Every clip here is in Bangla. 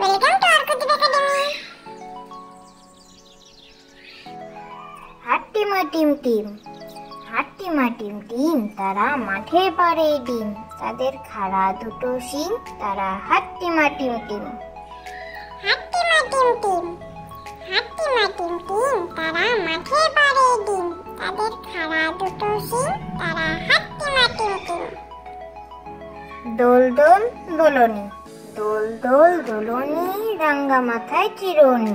Welcome to Arkadeep academy. হাট্টিমা টিম টিম, হাট্টিমা টিম টিম, তারা মাঠে পাড়ে ডিম, তাদের খাড়া দুটো শিং, তারা হাট্টিমা টিম টিম। হাট্টিমা টিম টিম, হাট্টিমা টিম টিম, তারা মাঠে পাড়ে ডিম, তাদের খাড়া দুটো শিং, তারা হাট্টিমা টিম টিম। দোল দোল দোলনি, দোল দোল দোলনি, রাঙ্গা মাথায় চিরুনি,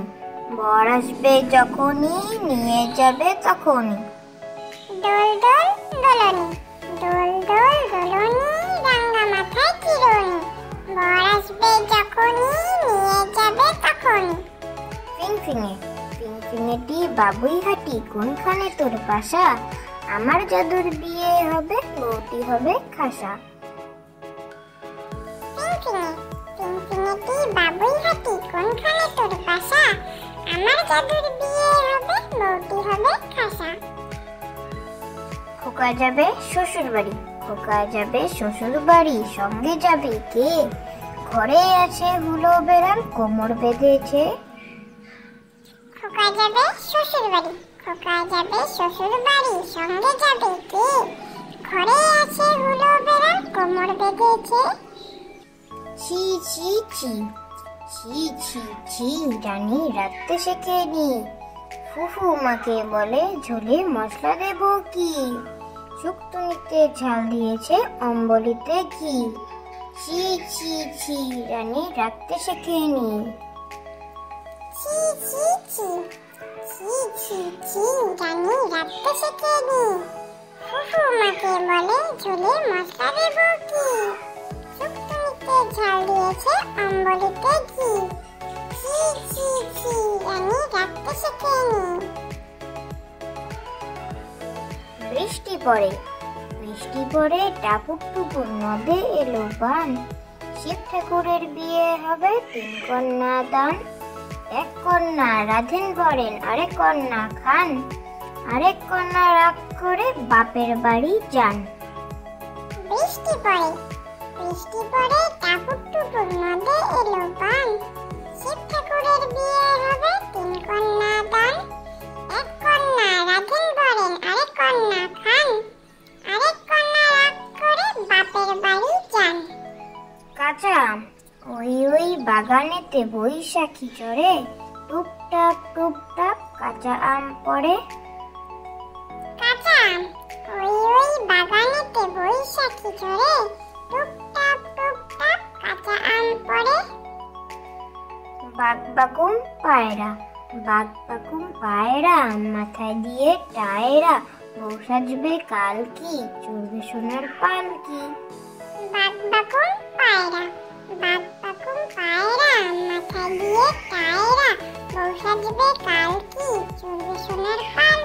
বর আসবে যখনই নিয়ে যাবে তখনই। দোল দোল দোলনি, দোল দোল দোলনি, রাঙ্গা মাথায় চিরুনি, বর আসবে যখনই নিয়ে যাবে তখনই। ফিংফিঙে, ফিংফিঙেটি বাবুই হাঁটি, কোনখানে তোর বাসা? আমার জাদুর বিয়ে হবে, বউটি হবে খাসা। ফিংফিঙে, ফিংফিঙেটি বাবুই হাঁটি, কোনখানে তোর বাসা? আমার জাদুর বিয়ে হবে, বউটি হবে খাসা। খোকা যাবে শ্বশুর বাড়ি, খোকা যাবে শ্বশুর বাড়ি, সঙ্গে যাবে কে? ঘরে আছে হুলো বেড়াল, কোমর বেঁধেছে। খোকা যাবে শ্বশুর বাড়ি, খোকা যাবে শ্বশুর বাড়ি, সঙ্গে যাবে কে? ঘরে আছে হুলো বেড়াল, কোমর বেঁধেছে। ছি ছি ছি, ছি ছি ছি, জানি রাখতে শেখেনি, ফুফু মাকে বলে ঝোলে মশলা দেব কি? শুক্তনিতে ঝাল দিয়েছে, অম্বলিতে ঘি, ছি ছি ছি, রানী রাখতে শেখেনি। ছি ছি ছি, ছি ছি ছি, জানি রাখতে শেখেনি, ফুফু মাকে বলে ঝোলে মশলা দেব কি? শুক্তনিতে ঝাল দিয়েছে, অম্বলিতে ঘি, ছি ছি ছি, জানি রাখতে শেখেনি। বৃষ্টি পড়ে, বৃষ্টি পড়ে টাপুর টুপুর, নদে এলো বান, শিব ঠাকুরের বিয়ে হবে, 3 কন্যা দান। 1 কন্যা রাধেন বরেন, আরেক কন্যা খান, আরেক কন্যা রাগ করে বাপের বাড়ি যান। বৃষ্টি পড়ে, বৃষ্টি পড়ে টাপুর টুপুর, নদে এলো বান, শিব ঠাকুরের বিয়ে হবে, 3 কন্যা দান। 1 কন্যা রাধেন বরেন, আরেক কন্যা খান, আরেক কন্যা রাগ করে বাপের বাড়ি যান। কাঁচা আম, ওই বাগানেতে বৈশাখী চড়ে, টুপটাপ টুপটাপ কাঁচা আম পড়ে। কাঁচা আম, ওই বাগানেতে বৈশাখী চড়ে, টুপটাপ টুপটাপ কাঁচা আম পড়ে। বাঘ বাকুম পায়রা, বাঘ বাকুম পায়রা, মাথায় দিয়ে টায়রা, বউ সাজবে কাল কি, চলবে সোনার পালকি। বাঘ বাকুম পায়রা, বাঘ বাকুম পায়রা, মাথায় দিয়ে টায়রা, বউ সাজবে কাল কি, চলবে সোনার পাল